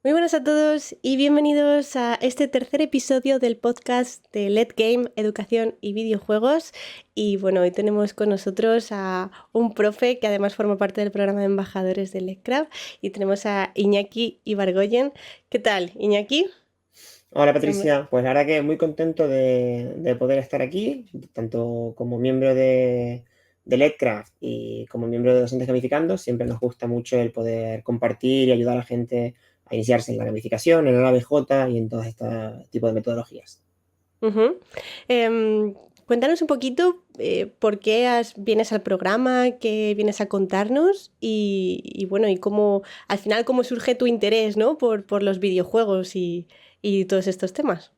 Muy buenas a todos y bienvenidos a este tercer episodio del podcast de Let Game, Educación y Videojuegos. Y bueno, hoy tenemos con nosotros a un profe que además forma parte del programa de embajadores de Letcraft y tenemos a Iñaki Ibargoyen. ¿Qué tal, Iñaki? Hola Hombre. Patricia, pues la verdad que muy contento de poder estar aquí, tanto como miembro de Letcraft y como miembro de Docentes Gamificando. Siempre nos gusta mucho el poder compartir y ayudar a la gente a iniciarse en la gamificación, en el ABJ y en todo este tipo de metodologías. Ujú. Em, Cuéntanos un poquito por qué vienes al programa, qué vienes a contarnos y bueno, y cómo al final cómo surge tu interés, ¿no? por los videojuegos y todos estos temas.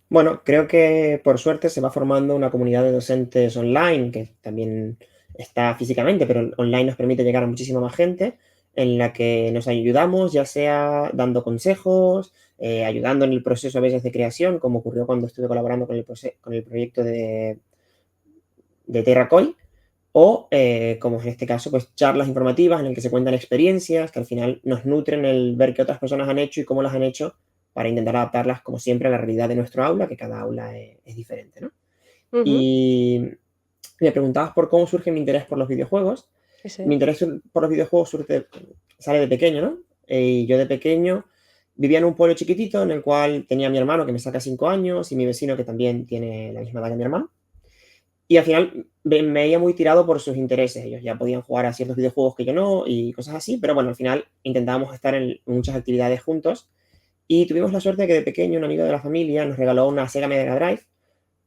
Bueno, creo que por suerte se va formando una comunidad de docentes online, que también está físicamente, pero online nos permite llegar a muchísima más gente, en la que nos ayudamos, ya sea dando consejos, ayudando en el proceso a veces de creación, como ocurrió cuando estuve colaborando con el proyecto de Terracoin, o como en este caso, pues charlas informativas en las que se cuentan experiencias que al final nos nutren el ver qué otras personas han hecho y cómo las han hecho para intentar adaptarlas, como siempre, a la realidad de nuestro aula, que cada aula es diferente, ¿no? Ujú. Y me preguntabas por cómo surge mi interés por los videojuegos. Eso Mi es. interés por los videojuegos sale de pequeño, ¿no? Y yo de pequeño vivía en un pueblo chiquitito en el cual tenía a mi hermano que me saca 5 años y mi vecino que también tiene la misma edad que mi hermano. Y al final me veía muy tirado por sus intereses. Ellos ya podían jugar a ciertos videojuegos que yo no y cosas así, pero bueno, al final intentábamos estar en muchas actividades juntos. Y tuvimos la suerte de que de pequeño un amigo de la familia nos regaló una Sega Mega Drive,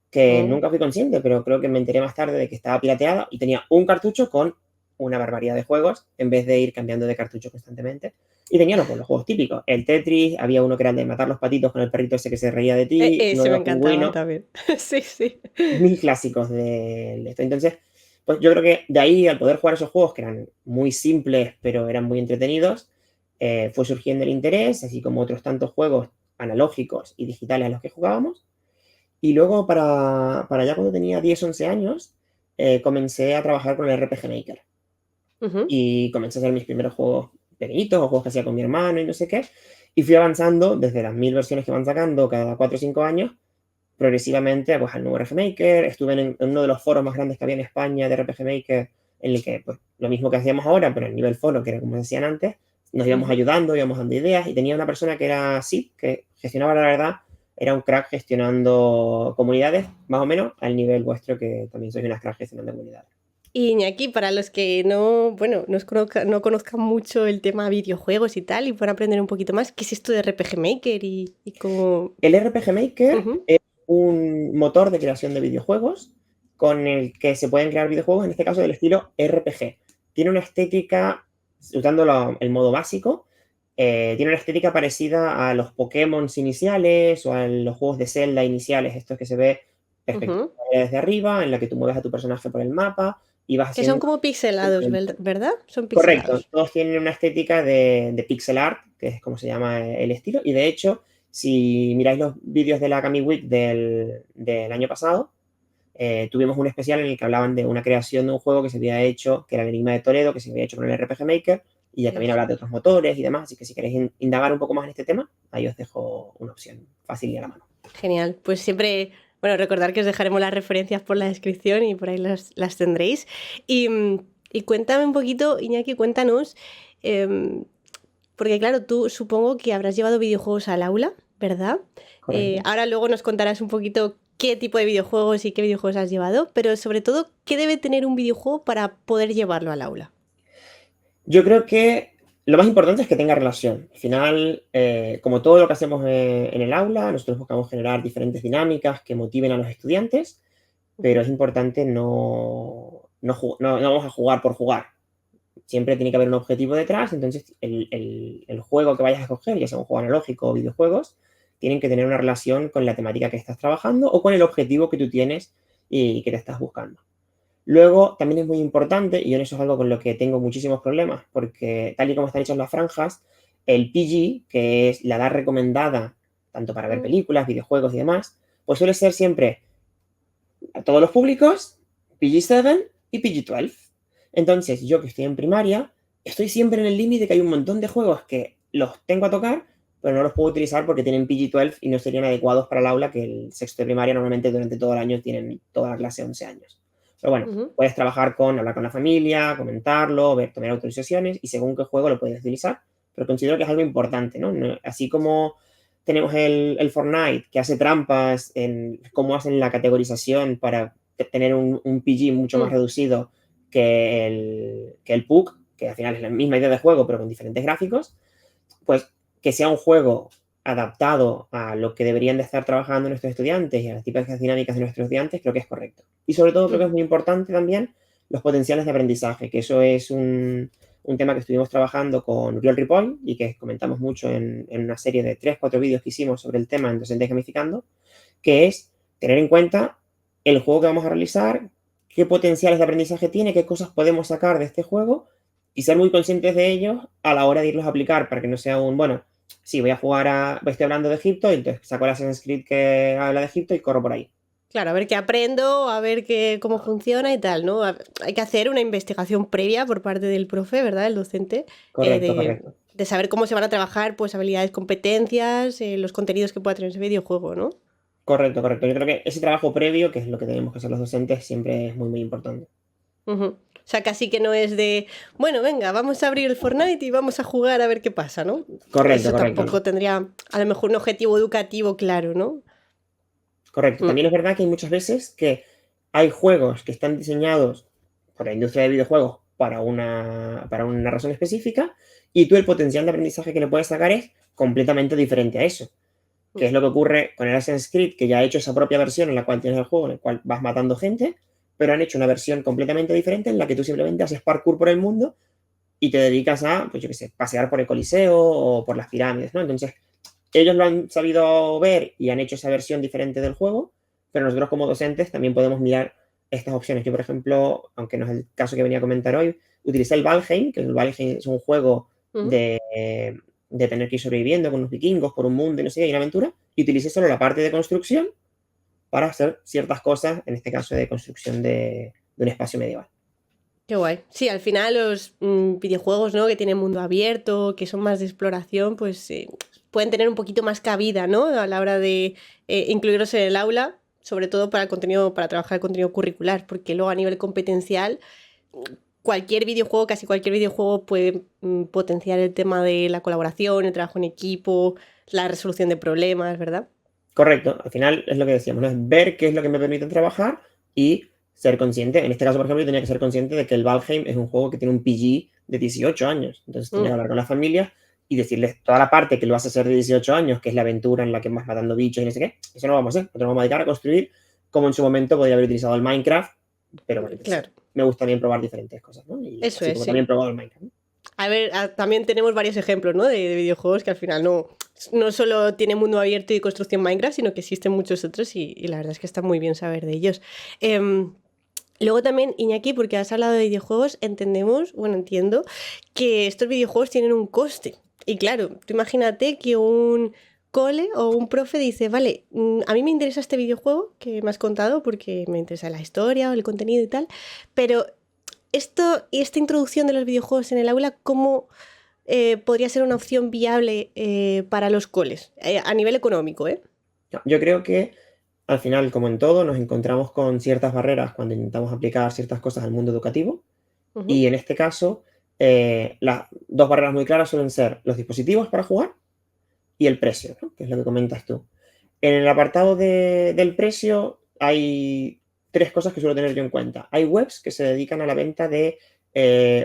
que Oh. nunca fui consciente, pero creo que me enteré más tarde de que estaba pirateada y tenía un cartucho con una barbaridad de juegos, en vez de ir cambiando de cartucho constantemente. Y tenía los juegos típicos. El Tetris, había uno que era el de matar los patitos con el perrito ese que se reía de ti, uno Ese de me los encantaba pingüinos, también. Sí, sí. mil clásicos de esto. Entonces, pues yo creo que de ahí, al poder jugar esos juegos que eran muy simples, pero eran muy entretenidos, fue surgiendo el interés, así como otros tantos juegos analógicos y digitales a los que jugábamos. Y luego, para ya cuando tenía 10 11 años, comencé a trabajar con el RPG Maker. Ujú. Y comencé a hacer mis primeros juegos pequeñitos o juegos que hacía con mi hermano y no sé qué. Y fui avanzando desde las 1000 versiones que van sacando cada 4 o 5 años progresivamente pues, al nuevo RPG Maker. Estuve en uno de los foros más grandes que había en España de RPG Maker, en el que pues, lo mismo que hacíamos ahora, pero a nivel foro, que era como decían antes, nos íbamos Ujú. ayudando, íbamos dando ideas, y tenía una persona que era así, que gestionaba, la verdad, era un crack gestionando comunidades, más o menos al nivel vuestro, que también sois unas crack gestionando comunidades. Y Iñaki, para los que no, bueno, no conozcan mucho el tema videojuegos y tal, y puedan aprender un poquito más, ¿qué es esto de RPG Maker y cómo? El RPG Maker Ujú. es un motor de creación de videojuegos con el que se pueden crear videojuegos, en este caso del estilo RPG. Tiene una estética, usando el modo básico, tiene una estética parecida a los Pokémon iniciales o a los juegos de Zelda iniciales, estos que se ve perspectiva Ujú. desde arriba, en la que tú mueves a tu personaje por el mapa y vas Que son haciendo... como pixelados, ¿verdad? Son Correcto, pixelados. todos tienen una estética de pixel art, que es como se llama el estilo, y de hecho, si miráis los vídeos de la Kami Week del año pasado, tuvimos un especial en el que hablaban de una creación de un juego que se había hecho, que era el Enigma de Toledo, que se había hecho con el RPG Maker, y ya también hablar Eso. de otros motores y demás, así que si queréis indagar un poco más en este tema, ahí os dejo una opción fácil y a la mano. Genial. Pues siempre, bueno, recordar que os dejaremos las referencias por la descripción y por ahí las tendréis. Y cuéntame un poquito, Iñaki, cuéntanos, em, porque claro, tú supongo que habrás llevado videojuegos al aula, ¿verdad? Correcto. Ahora luego nos contarás un poquito qué tipo de videojuegos y qué videojuegos has llevado, pero sobre todo, ¿qué debe tener un videojuego para poder llevarlo al aula? Yo creo que lo más importante es que tenga relación. Al final, como todo lo que hacemos en el aula, nosotros buscamos generar diferentes dinámicas que motiven a los estudiantes, pero Ujú. es importante no vamos a jugar por jugar. Siempre tiene que haber un objetivo detrás, entonces el juego que vayas a escoger, ya sea un juego analógico o videojuegos, tienen que tener una relación con la temática que estás trabajando o con el objetivo que tú tienes y que te estás buscando. Luego, también es muy importante, y en eso es algo con lo que tengo muchísimos problemas, porque tal y como están hechas las franjas, el PG, que es la edad recomendada tanto para ver Mm. películas, videojuegos y demás, pues suele ser siempre a todos los públicos, PG-7 y PG-12. Entonces, yo que estoy en primaria, estoy siempre en el límite de que hay un montón de juegos que los tengo a tocar, pero no los puedo utilizar porque tienen PG-12 y no serían adecuados para el aula, que el sexto de primaria normalmente durante todo el año tienen toda la clase 11 años. Pero bueno, Ujú. puedes trabajar hablar con la familia, comentarlo, tomar autorizaciones y según qué juego lo puedes utilizar, pero considero que es algo importante, ¿no? Así como tenemos el Fortnite que hace trampas en cómo hacen la categorización para tener un PG mucho más Mm. reducido que el PUC, que al final es la misma idea de juego pero con diferentes gráficos, pues que sea un juego adaptado a lo que deberían de estar trabajando nuestros estudiantes y a las típicas dinámicas de nuestros estudiantes, creo que es correcto. Y sobre todo creo que es Mm. muy importante también los potenciales de aprendizaje, que eso es un tema que estuvimos trabajando con Uriol Ripoll y que comentamos mucho en una serie de 3-4 vídeos que hicimos sobre el tema en Docentes Gamificando, que es tener en cuenta el juego que vamos a realizar, qué potenciales de aprendizaje tiene, qué cosas podemos sacar de este juego y ser muy conscientes de ellos a la hora de irlos a aplicar para que no sea bueno, sí, estoy hablando de Egipto, y entonces saco el Assassin's Creed que habla de Egipto y corro por ahí. Claro, a ver qué aprendo, a ver cómo funciona y tal, ¿no? Hay que hacer una investigación previa por parte del profe, ¿verdad? El docente, Correcto, correcto. de saber cómo se van a trabajar, pues, habilidades, competencias, los contenidos que pueda tener ese videojuego, ¿no? Correcto, correcto. Yo creo que ese trabajo previo, que es lo que tenemos que hacer los docentes, siempre es muy, muy importante. Ujú. O sea, casi que no es de, bueno, venga, vamos a abrir el Fortnite y vamos a jugar a ver qué pasa, ¿no? Correcto, Eso correcto. tampoco tendría a lo mejor un objetivo educativo claro, ¿no? Correcto. Mm. También es verdad que hay muchas veces que hay juegos que están diseñados por la industria de videojuegos para una razón específica y tú el potencial de aprendizaje que le puedes sacar es completamente diferente a eso. Que Mm. es lo que ocurre con el Assassin's Creed, que ya ha hecho esa propia versión en la cual tienes el juego, en el cual vas matando gente, pero han hecho una versión completamente diferente en la que tú simplemente haces parkour por el mundo y te dedicas a, pues yo qué sé, pasear por el Coliseo o por las pirámides, ¿no? Entonces, ellos lo han sabido ver y han hecho esa versión diferente del juego, pero nosotros como docentes también podemos mirar estas opciones. Yo, por ejemplo, aunque no es el caso que venía a comentar hoy, utilicé el Valheim, que el Valheim es un juego Ujú. de tener que ir sobreviviendo con los vikingos por un mundo y no sé qué, y una aventura, y utilicé solo la parte de construcción para hacer ciertas cosas, en este caso de construcción de un espacio medieval. Qué guay. Sí, al final los videojuegos, ¿no? Que tienen mundo abierto, que son más de exploración, pues pueden tener un poquito más cabida, ¿no? A la hora de incluirlos en el aula, sobre todo para el contenido, para trabajar el contenido curricular, porque luego a nivel competencial, cualquier videojuego, casi cualquier videojuego puede potenciar el tema de la colaboración, el trabajo en equipo, la resolución de problemas, ¿verdad? Correcto, al final es lo que decíamos, ¿no? Es ver qué es lo que me permite trabajar y ser consciente. En este caso, por ejemplo, yo tenía que ser consciente de que el Valheim es un juego que tiene un PG de 18 años. Entonces tenía que Mm. hablar con la familia y decirles toda la parte que lo hace ser de 18 años, que es la aventura en la que vas matando bichos y no sé qué. Eso no lo vamos a hacer. Nosotros vamos a dedicar a construir como en su momento podía haber utilizado el Minecraft, pero bueno, yo qué sé, Claro, me gusta también probar diferentes cosas, ¿no? Y eso así es, como sí. también he probado el Minecraft, ¿no? A ver, también tenemos varios ejemplos, ¿no? De videojuegos que al final no solo tiene mundo abierto y construcción Minecraft, sino que existen muchos otros y la verdad es que está muy bien saber de ellos. Em, Luego también, Iñaki, porque has hablado de videojuegos, entiendo que estos videojuegos tienen un coste. Y claro, tú imagínate que un cole o un profe dice, vale, a mí me interesa este videojuego que me has contado porque me interesa la historia o el contenido y tal, pero esto y esta introducción de los videojuegos en el aula, ¿cómo podría ser una opción viable para los coles? A nivel económico, ¿eh? No, yo creo que al final, como en todo, nos encontramos con ciertas barreras cuando intentamos aplicar ciertas cosas al mundo educativo. Ujú. Y en este caso, las dos barreras muy claras suelen ser los dispositivos para jugar y el precio, ¿no? Que es lo que comentas tú. En el apartado del precio hay tres cosas que suelo tener yo en cuenta. Hay webs que se dedican a la venta de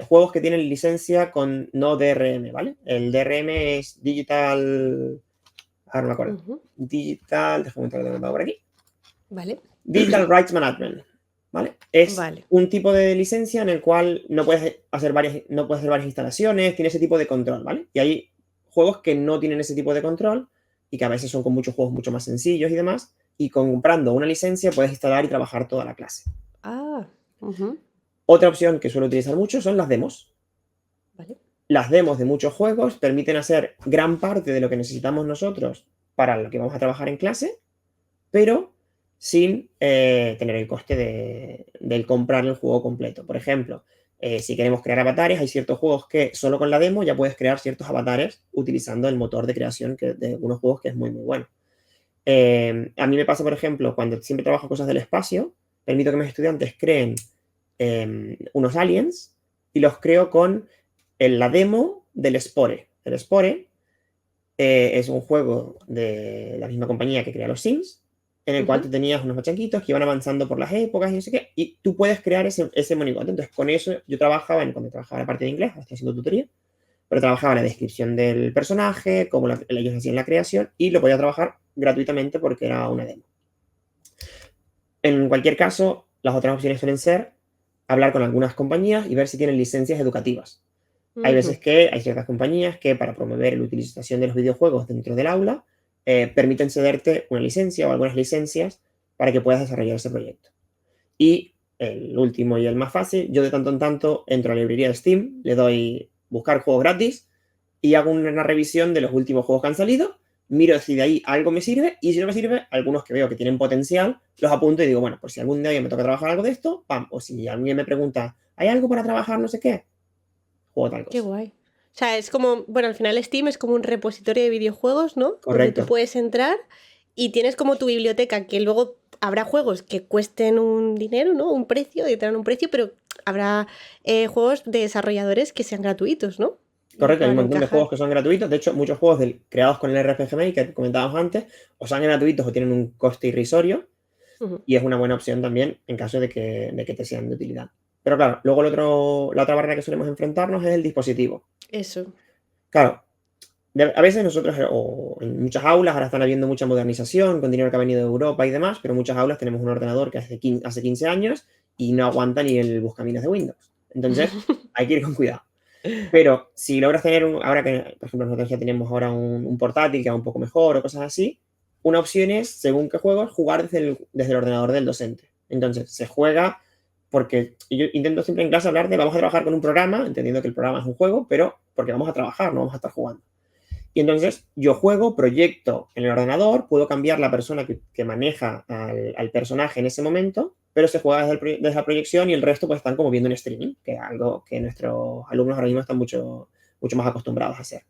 juegos que tienen licencia con no DRM, ¿vale? El DRM es Digital... Ahora no me acuerdo. Ujú. Digital... Déjame entrar de nuevo por aquí. Vale. Digital Rights Management, ¿vale? Es Vale. un tipo de licencia en el cual no puedes hacer varias instalaciones, tiene ese tipo de control, ¿vale? Y hay juegos que no tienen ese tipo de control y que a veces son con muchos juegos mucho más sencillos y demás, y comprando una licencia puedes instalar y trabajar toda la clase. Ah, ujú. Otra opción que suelo utilizar mucho son las demos. Vale. Las demos de muchos juegos permiten hacer gran parte de lo que necesitamos nosotros para lo que vamos a trabajar en clase, pero sin tener el coste del comprar el juego completo. Por ejemplo, Si queremos crear avatares, hay ciertos juegos que solo con la demo ya puedes crear ciertos avatares utilizando el motor de creación de algunos juegos que es muy, muy bueno. A mí me pasa, por ejemplo, cuando siempre trabajo cosas del espacio, permito que mis estudiantes creen unos aliens y los creo con la demo del Spore. El Spore es un juego de la misma compañía que crea los Sims, en el cual tú tenías unos machanquitos que iban avanzando por las épocas y no sé qué, y tú puedes crear ese monigote. Entonces, con eso yo trabajaba, cuando trabajaba la parte de inglés, estoy haciendo tutoría, pero trabajaba la descripción del personaje, cómo ellos hacían la creación, y lo podía trabajar gratuitamente porque era una demo. En cualquier caso, las otras opciones suelen ser hablar con algunas compañías y ver si tienen licencias educativas. Hay veces que hay ciertas compañías que para promover la utilización de los videojuegos dentro del aula permiten cederte una licencia o algunas licencias para que puedas desarrollar ese proyecto. Y el último y el más fácil, yo de tanto en tanto entro a la librería de Steam, le doy buscar juegos gratis y hago una revisión de los últimos juegos que han salido, miro si de ahí algo me sirve y si no me sirve, algunos que veo que tienen potencial, los apunto y digo, bueno, pues si algún día me toca trabajar algo de esto, pam, o si alguien me pregunta, ¿hay algo para trabajar no sé qué? Juego tal cosa. Qué guay. O sea, es como, bueno, al final Steam es como un repositorio de videojuegos, ¿no? Correcto. Donde tú puedes entrar y tienes como tu biblioteca, que luego habrá juegos que cuesten un dinero, ¿no? Un precio, que tengan un precio, pero habrá juegos de desarrolladores que sean gratuitos, ¿no? Correcto, hay un montón de juegos que son gratuitos. De hecho, muchos juegos creados con el RPG Maker que comentábamos antes, o son gratuitos o tienen un coste irrisorio, y es una buena opción también en caso de que te sean de utilidad. Pero claro, luego la otra barrera que solemos enfrentarnos es el dispositivo. Eso. Claro, a veces nosotros, o en muchas aulas, ahora están habiendo mucha modernización con dinero que ha venido de Europa y demás, pero en muchas aulas tenemos un ordenador que hace 15 años y no aguanta ni el buscaminas de Windows. Entonces, hay que ir con cuidado. Pero si logras tener ahora que, por ejemplo, nosotros ya tenemos ahora un portátil que va un poco mejor o cosas así, una opción es, según qué juegos, jugar desde el ordenador del docente. Entonces, se juega porque yo intento siempre en clase hablar de vamos a trabajar con un programa, entendiendo que el programa es un juego, pero porque vamos a trabajar, no vamos a estar jugando. Y entonces yo juego, proyecto en el ordenador, puedo cambiar la persona que maneja al personaje en ese momento, pero se juega desde la proyección y el resto pues están como viendo un streaming, que es algo que nuestros alumnos ahora mismo están mucho más acostumbrados a hacer.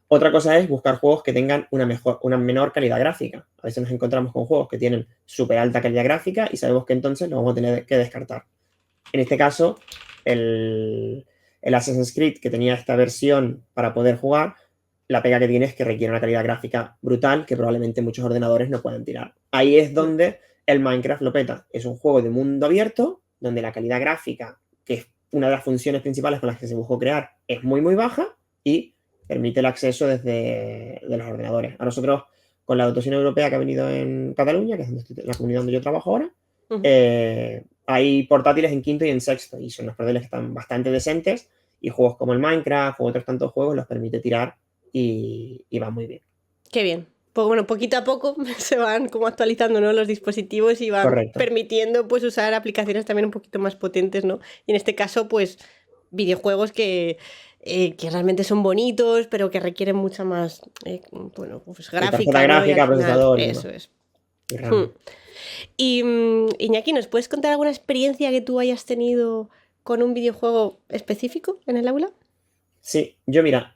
Otra cosa es buscar juegos que tengan una menor calidad gráfica. A veces nos encontramos con juegos que tienen súper alta calidad gráfica y sabemos que entonces los vamos a tener que descartar. En este caso, el Assassin's Creed, que tenía esta versión para poder jugar, la pega que tiene es que requiere una calidad gráfica brutal que probablemente muchos ordenadores no puedan tirar. Ahí es donde el Minecraft lo peta. Es un juego de mundo abierto, donde la calidad gráfica, que es una de las funciones principales con las que se buscó crear, es muy, muy baja y permite el acceso desde los ordenadores. A nosotros, con la dotación europea que ha venido en Cataluña, que es la comunidad donde yo trabajo ahora, hay portátiles en quinto y en sexto, y son los portátiles que están bastante decentes, y juegos como el Minecraft o otros tantos juegos los permite tirar y va muy bien. Qué bien. Pues bueno, poquito a poco se van como actualizando, ¿no?, los dispositivos y van permitiendo pues usar aplicaciones también un poquito más potentes, ¿no? Y en este caso, pues videojuegos que realmente son bonitos, pero que requieren mucha más pues gráfica, gráfica, procesador. Eso es. Y Iñaki, ¿nos puedes contar alguna experiencia que tú hayas tenido con un videojuego específico en el aula? Sí, yo mira,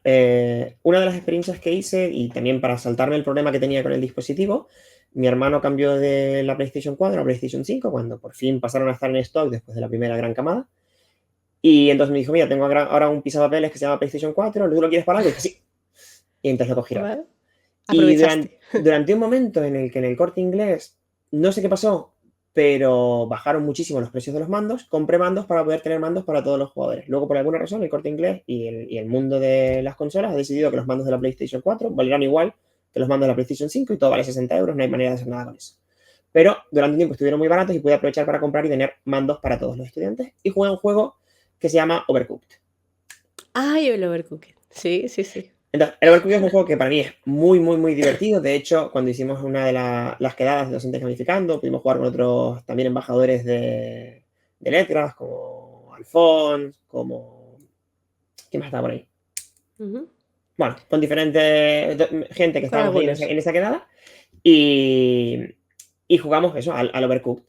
una de las experiencias que hice, y también para saltarme el problema que tenía con el dispositivo, mi hermano cambió de la PlayStation 4 a la PlayStation 5 cuando por fin pasaron a estar en stock después de la primera gran camada. Y entonces me dijo, mira, tengo ahora un pisapapeles que se llama PlayStation 4, ¿tú lo quieres para algo? Y dije, sí. Y entonces lo cogí. Vale. Y durante un momento en el que en el Corte Inglés, no sé qué pasó, pero bajaron muchísimo los precios de los mandos, compré mandos para poder tener mandos para todos los jugadores. Luego, por alguna razón, el Corte Inglés y el mundo de las consolas ha decidido que los mandos de la PlayStation 4 valieran igual que los mandos de la PlayStation 5 y todo vale 60 euros, no hay manera de hacer nada con eso. Pero durante un tiempo estuvieron muy baratos y pude aprovechar para comprar y tener mandos para todos los estudiantes. Y jugué un juego que se llama Overcooked. Ay, el Overcooked. Sí. Entonces, el Overcooked es un juego que para mí es muy, muy, muy divertido. De hecho, cuando hicimos una de las quedadas de docentes gamificando, pudimos jugar con otros también embajadores de letras, como Alfons, como... ¿Quién más está por ahí? Bueno, con diferentes gente que estábamos ahí en esa quedada. Y jugamos eso, al Overcooked.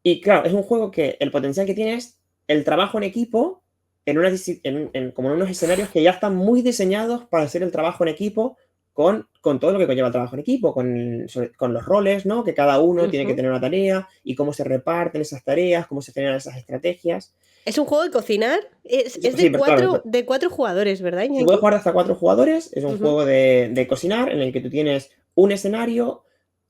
Y claro, es un juego que el potencial que tiene es el trabajo en equipo como en unos escenarios que ya están muy diseñados para hacer el trabajo en equipo con todo lo que conlleva el trabajo en equipo, con los roles, ¿no? Que cada uno tiene que tener una tarea y cómo se reparten esas tareas, cómo se generan esas estrategias. ¿Es un juego de cocinar? Es Sí, de claro. de 4 jugadores, ¿verdad, Se puede Iñaki? jugar hasta 4 jugadores. Es un juego de cocinar en el que tú tienes un escenario,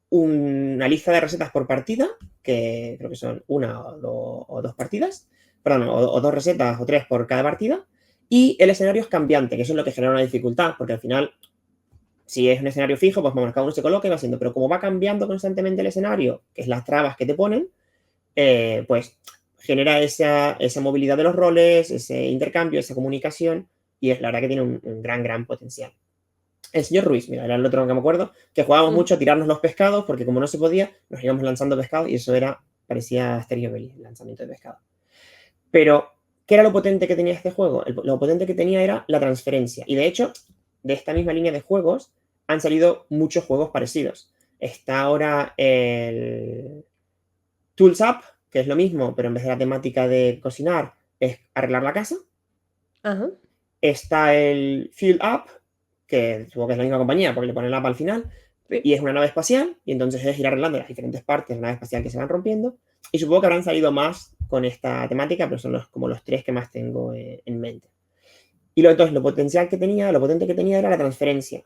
una lista de recetas por partida, que creo que son una o dos partidas, perdón, o dos recetas o tres por cada partida, y el escenario es cambiante, que eso es lo que genera una dificultad, porque al final, si es un escenario fijo, pues bueno, cada uno se coloca y va haciendo, pero como va cambiando constantemente el escenario, que es las trabas que te ponen, pues genera esa movilidad de los roles, ese intercambio, esa comunicación, y es la verdad que tiene un gran potencial. El señor Ruiz, mira, era el otro que me acuerdo, que jugábamos mucho a tirarnos los pescados, porque como no se podía, nos íbamos lanzando pescado y eso parecía Asterix y Obelix, el lanzamiento de pescado. Pero, ¿qué era lo potente que tenía este juego? Lo potente que tenía era la transferencia. Y de hecho, de esta misma línea de juegos han salido muchos juegos parecidos. Está ahora el Tools Up, que es lo mismo, pero en vez de la temática de cocinar, es arreglar la casa. Ajá. Está el Fuel Up, que supongo que es la misma compañía porque le ponen la app al final, y es una nave espacial, y entonces es ir arreglando las diferentes partes de la nave espacial que se van rompiendo, y supongo que habrán salido más con esta temática, pero son como los tres que más tengo en mente. Y entonces lo potente que tenía era la transferencia.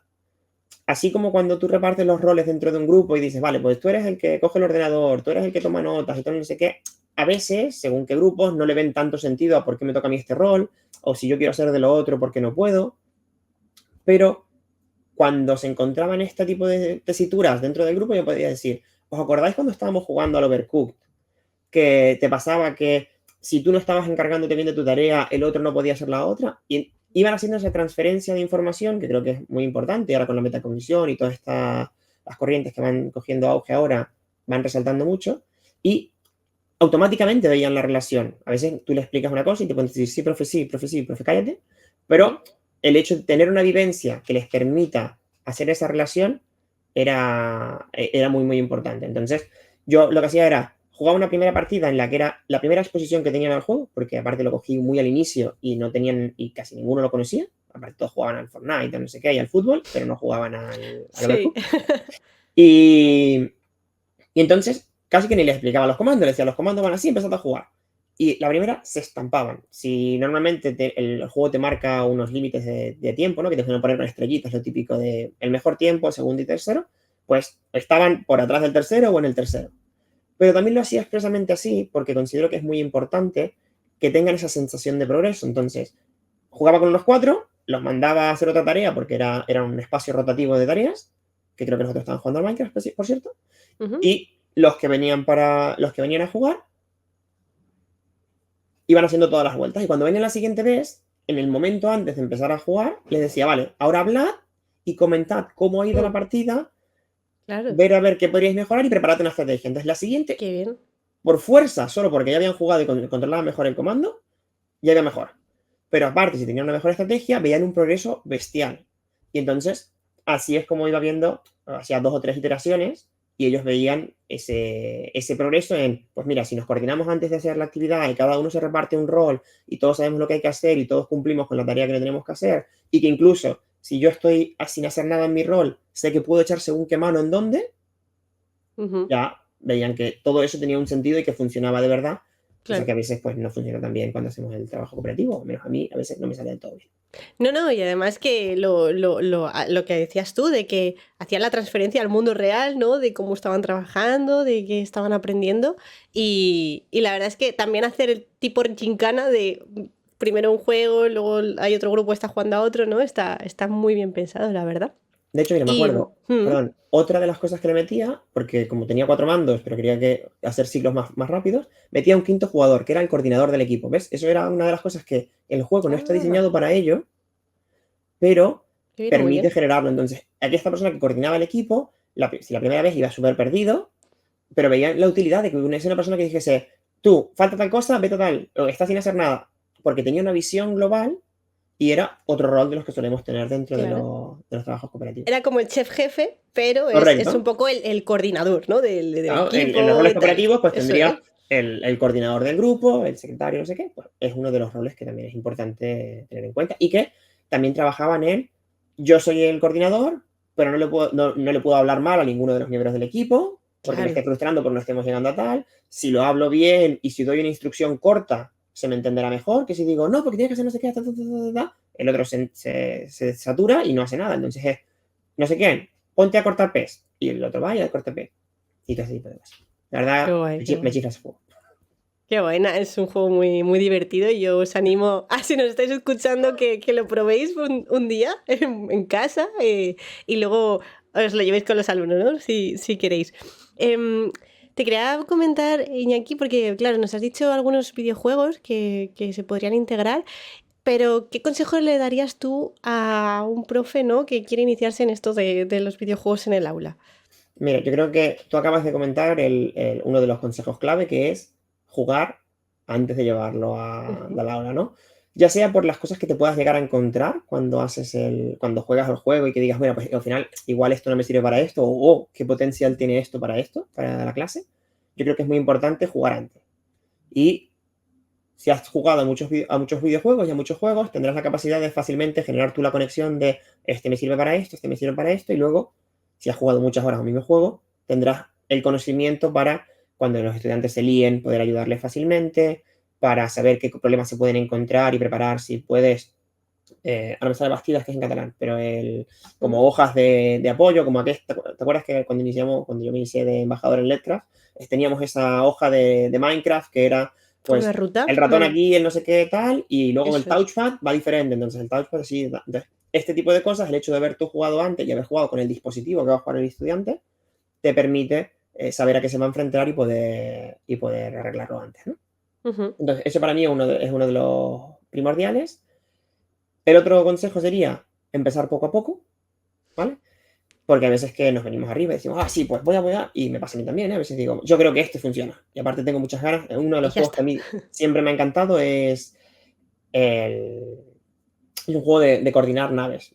Así como cuando tú repartes los roles dentro de un grupo y dices, vale, pues tú eres el que coge el ordenador, tú eres el que toma notas y todo no sé qué, a veces, según qué grupos, no le ven tanto sentido a por qué me toca a mí este rol, o si yo quiero hacer de lo otro, por qué no puedo. Pero cuando se encontraban este tipo de tesituras dentro del grupo, yo podía decir, ¿os acordáis cuando estábamos jugando al Overcooked? Que te pasaba que si tú no estabas encargándote bien de tu tarea, el otro no podía hacer la otra. Y iban haciendo esa transferencia de información, que creo que es muy importante, ahora con la metacognición y todas las corrientes que van cogiendo auge ahora, van resaltando mucho, y automáticamente veían la relación. A veces tú le explicas una cosa y te pueden decir, sí, profe, sí, profe, sí, profe, cállate, pero el hecho de tener una vivencia que les permita hacer esa relación era muy importante. Entonces, yo lo que hacía era jugar una primera partida en la que era la primera exposición que tenían al juego, porque aparte lo cogí muy al inicio y no tenían, y casi ninguno lo conocía. Aparte todos jugaban al Fortnite, no sé qué, y al fútbol, pero no jugaban al Sí. Y entonces casi que ni les explicaba los comandos, les decía, los comandos van así, empezando a jugar. Y la primera se estampaban. Si normalmente el juego te marca unos límites de tiempo, ¿no? Que te suelen poner con estrellitas, lo típico de el mejor tiempo, el segundo y tercero, pues estaban por atrás del tercero o en el tercero. Pero también lo hacía expresamente así porque considero que es muy importante que tengan esa sensación de progreso. Entonces, jugaba con los 4, los mandaba a hacer otra tarea porque era un espacio rotativo de tareas, que creo que nosotros estábamos jugando al Minecraft, por cierto. Y los que venían a jugar iban haciendo todas las vueltas. Y cuando venían la siguiente vez, en el momento antes de empezar a jugar, les decía, vale, ahora hablad y comentad cómo ha ido la partida, Claro. ver a ver qué podríais mejorar y preparad una estrategia. Entonces, la siguiente, Qué bien. por fuerza, solo porque ya habían jugado y controlaban mejor el comando, ya iba mejor. Pero aparte, si tenían una mejor estrategia, veían un progreso bestial. Y entonces, así es como iba viendo, hacía 2 o 3 iteraciones, y ellos veían ese progreso en, pues mira, si nos coordinamos antes de hacer la actividad y cada uno se reparte un rol y todos sabemos lo que hay que hacer y todos cumplimos con la tarea que tenemos que hacer, y que incluso si yo estoy sin hacer nada en mi rol, sé que puedo echar según qué mano en dónde, ya veían que todo eso tenía un sentido y que funcionaba de verdad, cosa Claro. que a veces pues no funciona tan bien cuando hacemos el trabajo cooperativo, menos a mí, a veces no me sale del todo bien. No, y además que lo que decías tú, de que hacían la transferencia al mundo real, ¿no? De cómo estaban trabajando, de qué estaban aprendiendo. Y la verdad es que también hacer el tipo gincana de primero un juego, luego hay otro grupo que está jugando a otro, ¿no? Está muy bien pensado, la verdad. De hecho, mira, me Y acuerdo, perdón, otra de las cosas que le metía, porque como tenía 4 mandos, pero quería hacer ciclos más rápidos, metía un quinto jugador, que era el coordinador del equipo, ¿ves? Eso era una de las cosas que el juego no está diseñado para ello, pero qué bien, muy permite bien. generarlo. Entonces, aquí esta persona que coordinaba el equipo, si la primera vez iba súper perdido, pero veía la utilidad de que hubiese una persona que dijese, tú, falta tal cosa, vete a tal, o estás sin hacer nada, porque tenía una visión global y era otro rol de los que solemos tener dentro de Claro. los trabajos cooperativos. Era como el chef jefe, pero es un Correcto. poco el coordinador, ¿no? Del Claro, equipo en los roles y tal. cooperativos, pues Eso tendría es. el coordinador del grupo, el secretario, no sé qué, pues es uno de los roles que también es importante tener en cuenta y que también trabajaba en él. Yo soy el coordinador, pero no le puedo hablar mal a ninguno de los miembros del equipo porque me Claro. esté frustrando porque no estemos llegando a tal. Si lo hablo bien y si doy una instrucción corta, se me entenderá mejor que si digo, no, porque tienes que hacer no sé qué, el otro se satura y no hace nada. Entonces es, no sé qué, ponte a cortar pez. Y el otro vaya a cortar pez. Y todo ese tipo de cosas. La Qué verdad, guay, qué me guay. chifla ese juego. Qué buena, es un juego muy, muy divertido y yo os animo a, si nos estáis escuchando, que lo probéis un día en casa y luego os lo llevéis con los alumnos, ¿no? Si queréis. Em, Te quería comentar, Iñaki, porque claro, nos has dicho algunos videojuegos que se podrían integrar, pero ¿qué consejos le darías tú a un profe, ¿no? Que quiere iniciarse en esto de los videojuegos en el aula? Mira, yo creo que tú acabas de comentar uno de los consejos clave, que es jugar antes de llevarlo Ujú. a la aula, ¿no? Ya sea por las cosas que te puedas llegar a encontrar cuando juegas al juego y que digas, bueno, pues al final igual esto no me sirve para esto, o qué potencial tiene esto, para la clase. Yo creo que es muy importante jugar antes. Y si has jugado a muchos videojuegos y a muchos juegos, tendrás la capacidad de fácilmente generar tú la conexión de este me sirve para esto, este me sirve para esto, y luego, si has jugado muchas horas a un mismo juego, tendrás el conocimiento para cuando los estudiantes se líen, poder ayudarles fácilmente, para saber qué problemas se pueden encontrar y preparar si puedes. Ahora me sale Bastidas, que es en catalán, pero como Ujú. hojas de apoyo, como ¿te acuerdas que cuando yo me inicié de embajador en letras, teníamos esa hoja de Minecraft que era, Una pues, ruta. el ratón aquí, el no sé qué tal, y luego el Eso es. touchpad va diferente, entonces el touchpad sí. Entonces, este tipo de cosas, el hecho de haber tú jugado antes y haber jugado con el dispositivo que va a jugar el estudiante, te permite saber a qué se va a enfrentar y poder arreglarlo antes, ¿no? Ujú. Entonces, eso para mí es uno de los primordiales. El otro consejo sería empezar poco a poco, ¿vale? Porque a veces que nos venimos arriba y decimos, sí, pues voy a, y me pasa a mí también, ¿eh? A veces digo, yo creo que este funciona. Y aparte tengo muchas ganas. Uno de Y los ya juegos que a está. mí siempre me ha encantado el, es un juego de coordinar naves.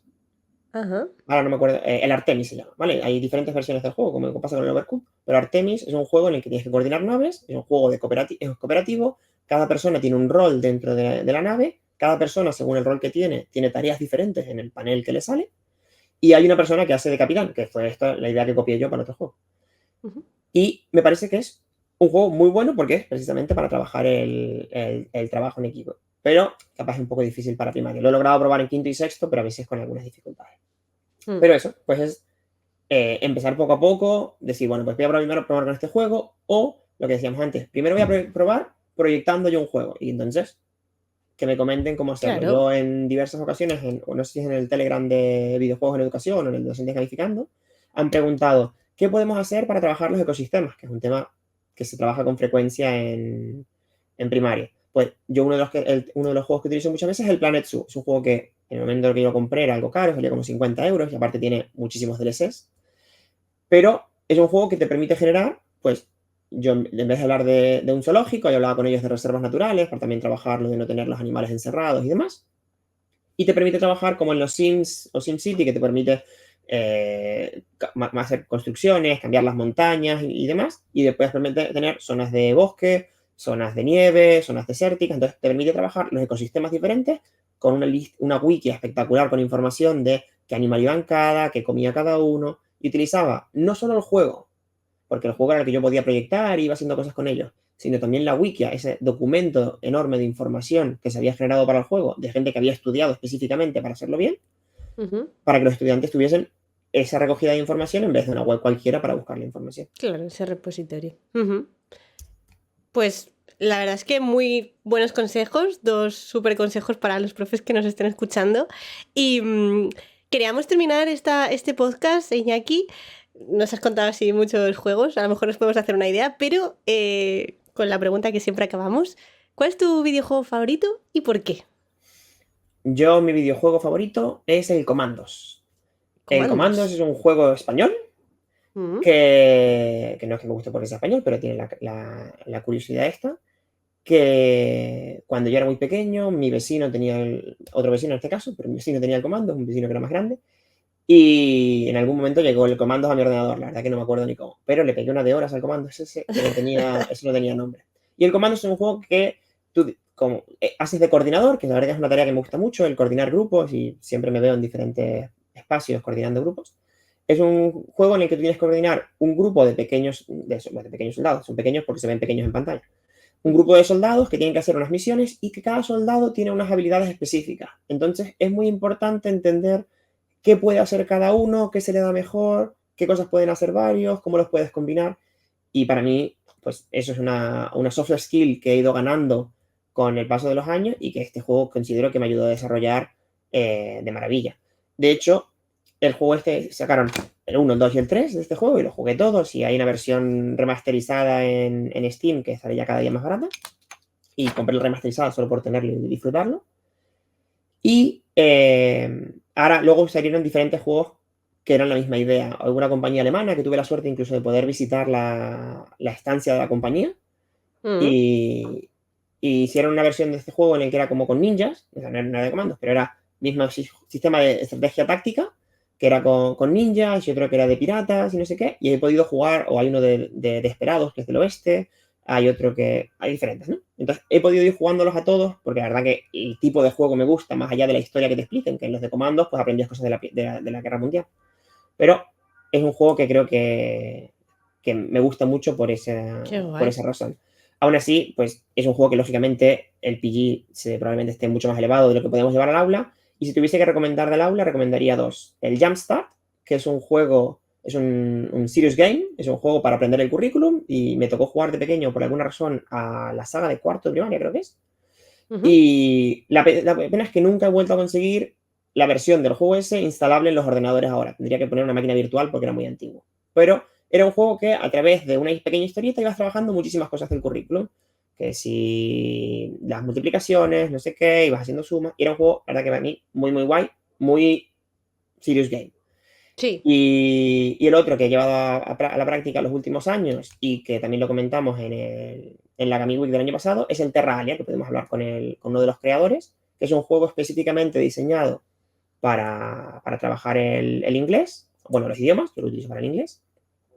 Ajá. Ahora no me acuerdo, el Artemis se llama, ¿vale? Hay diferentes versiones del juego, como pasa con el Overcooked, pero Artemis es un juego en el que tienes que coordinar naves, es un juego es cooperativo, cada persona tiene un rol dentro de la nave, cada persona, según el rol que tiene tareas diferentes en el panel que le sale, y hay una persona que hace de capitán, que fue esta la idea que copié yo para otro juego. Ujú. Y me parece que es un juego muy bueno porque es precisamente para trabajar el trabajo en equipo. Pero capaz es un poco difícil para primaria. Lo he logrado probar en quinto y sexto, pero a veces con algunas dificultades. Mm. Pero eso, pues es empezar poco a poco, decir, bueno, pues voy a primero probar con este juego, o lo que decíamos antes, primero voy a probar proyectando yo un juego. Y entonces, que me comenten cómo hacerlo. Claro. Yo en diversas ocasiones, o no sé si es en el Telegram de videojuegos en educación o en el de docentes calificando, han preguntado, ¿qué podemos hacer para trabajar los ecosistemas? Que es un tema que se trabaja con frecuencia en primaria. Pues yo uno de los juegos que utilizo muchas veces es el Planet Zoo. Es un juego que en el momento en que yo lo compré era algo caro, salía como 50 euros y aparte tiene muchísimos DLCs. Pero es un juego que te permite generar, pues, yo en vez de hablar de un zoológico, yo hablaba con ellos de reservas naturales, para también trabajar lo de no tener los animales encerrados y demás. Y te permite trabajar como en los Sims o SimCity, que te permite hacer construcciones, cambiar las montañas y demás. Y después permite tener zonas de bosque, zonas de nieve, zonas desérticas. Entonces te permite trabajar los ecosistemas diferentes con una wiki espectacular con información de qué animal iba en cada, qué comía cada uno. Y utilizaba no solo el juego, porque el juego era el que yo podía proyectar y iba haciendo cosas con ellos, sino también la Wikia, ese documento enorme de información que se había generado para el juego, de gente que había estudiado específicamente para hacerlo bien, Ujú. para que los estudiantes tuviesen esa recogida de información en vez de una web cualquiera para buscar la información. Claro, ese repositorio. Ujú. Pues la verdad es que muy buenos consejos, dos súper consejos para los profes que nos estén escuchando. Y queríamos terminar este podcast, Iñaki. Nos has contado así muchos juegos, a lo mejor nos podemos hacer una idea, pero con la pregunta que siempre acabamos, ¿cuál es tu videojuego favorito y por qué? Mi videojuego favorito es el Comandos. El Comandos Comandos. es un juego español Mm. que no es que me guste porque sea español, pero tiene la curiosidad esta, que cuando yo era muy pequeño, mi vecino tenía otro vecino en este caso, pero mi vecino tenía el comando, un vecino que era más grande, y en algún momento llegó el comando a mi ordenador, la verdad que no me acuerdo ni cómo, pero le pegué una de horas al comando ese que no tenía nombre. Y el Commandos es un juego que tú como, haces de coordinador, que la verdad es una tarea que me gusta mucho, el coordinar grupos, y siempre me veo en diferentes espacios coordinando grupos. Es un juego en el que tú tienes que coordinar un grupo de pequeños soldados, son pequeños porque se ven pequeños en pantalla. Un grupo de soldados que tienen que hacer unas misiones y que cada soldado tiene unas habilidades específicas. Entonces es muy importante entender qué puede hacer cada uno, qué se le da mejor, qué cosas pueden hacer varios, cómo los puedes combinar. Y para mí, pues eso es una soft skill que he ido ganando con el paso de los años y que este juego considero que me ayudó a desarrollar de maravilla. De hecho, el juego este sacaron el 1, el 2 y el 3 de este juego y los jugué todos, y hay una versión remasterizada en Steam que sale ya cada día más barata, y compré el remasterizado solo por tenerlo y disfrutarlo. Y ahora luego salieron diferentes juegos que eran la misma idea. Alguna compañía alemana que tuve la suerte incluso de poder visitar la estancia de la compañía, y hicieron una versión de este juego en el que era como con ninjas, o sea, no era de comandos, pero era mismo sistema de estrategia táctica, que era con ninjas, y otro que era de piratas y no sé qué, y he podido jugar, o hay uno de Desperados, que es del oeste, hay otro que... hay diferentes, ¿no? Entonces he podido ir jugándolos a todos, porque la verdad que el tipo de juego me gusta, más allá de la historia que te expliquen, que en los de comandos pues aprendías cosas de la Guerra Mundial. Pero es un juego que creo que me gusta mucho por esa razón. Aún así, pues es un juego que lógicamente el PG probablemente esté mucho más elevado de lo que podemos llevar al aula. Y si tuviese que recomendar del aula, recomendaría dos. El Jumpstart, que es un juego, es un serious game, es un juego para aprender el currículum, y me tocó jugar de pequeño por alguna razón a la saga de cuarto de primaria, creo que es. Y la pena es que nunca he vuelto a conseguir la versión del juego ese instalable en los ordenadores ahora. Tendría que poner una máquina virtual porque era muy antiguo. Pero era un juego que a través de una pequeña historieta ibas trabajando muchísimas cosas del currículum. Que si las multiplicaciones, no sé qué, ibas haciendo sumas. Y era un juego, la verdad que para mí, muy, muy guay, muy serious game. Sí. Y el otro que he llevado a la práctica los últimos años, y que también lo comentamos en la Gami Week del año pasado, es el Terralia, que podemos hablar con uno de los creadores, que es un juego específicamente diseñado para trabajar el inglés, bueno, los idiomas, yo lo utilizo para el inglés,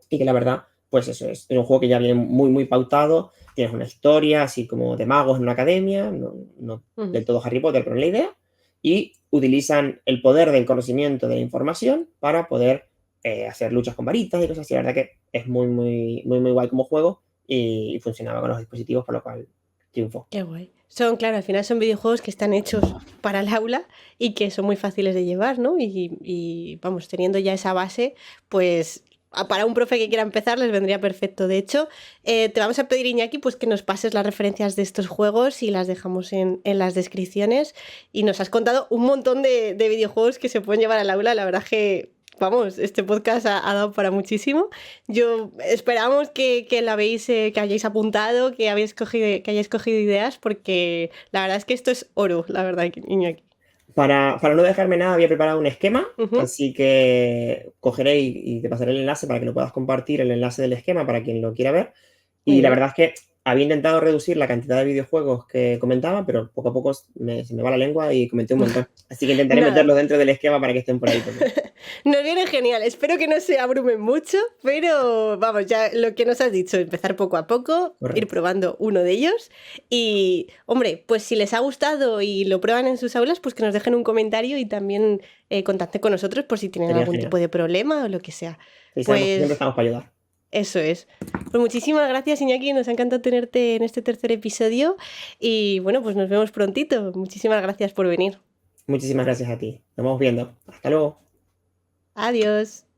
y que la verdad, pues eso es un juego que ya viene muy, muy pautado, tienes una historia así como de magos en una academia, no del todo Harry Potter, pero en la idea, y utilizan el poder del conocimiento de la información para poder hacer luchas con varitas y cosas así. La verdad que es muy, muy, muy, muy guay como juego, y funcionaba con los dispositivos, por lo cual triunfó. Qué guay. Claro, al final son videojuegos que están hechos para el aula y que son muy fáciles de llevar, ¿no? Y vamos, teniendo ya esa base, pues para un profe que quiera empezar les vendría perfecto. De hecho, te vamos a pedir, Iñaki, pues que nos pases las referencias de estos juegos y las dejamos en las descripciones. Y nos has contado un montón de videojuegos que se pueden llevar al aula. La verdad que, vamos, este podcast ha dado para muchísimo. Yo esperamos que la veis, que hayáis apuntado, que hayáis cogido ideas, porque la verdad es que esto es oro, la verdad, Iñaki. Para no dejarme nada, había preparado un esquema, así que cogeré y te pasaré el enlace para que lo puedas compartir, el enlace del esquema para quien lo quiera ver. Y la verdad es que había intentado reducir la cantidad de videojuegos que comentaba, pero poco a poco se me va la lengua y comenté un montón. Así que intentaré meterlos dentro del esquema para que estén por ahí también. Nos viene genial. Espero que no se abrumen mucho, pero vamos, ya lo que nos has dicho, empezar poco a poco, ir probando uno de ellos. Y, hombre, pues si les ha gustado y lo prueban en sus aulas, pues que nos dejen un comentario y también contacten con nosotros por si tienen algún tipo de problema o lo que sea. Sí, siempre estamos para ayudar. Eso es. Pues muchísimas gracias, Iñaki. Nos ha encantado tenerte en este tercer episodio. Y bueno, pues nos vemos prontito. Muchísimas gracias por venir. Muchísimas gracias a ti. Nos vamos viendo. Hasta luego. Adiós.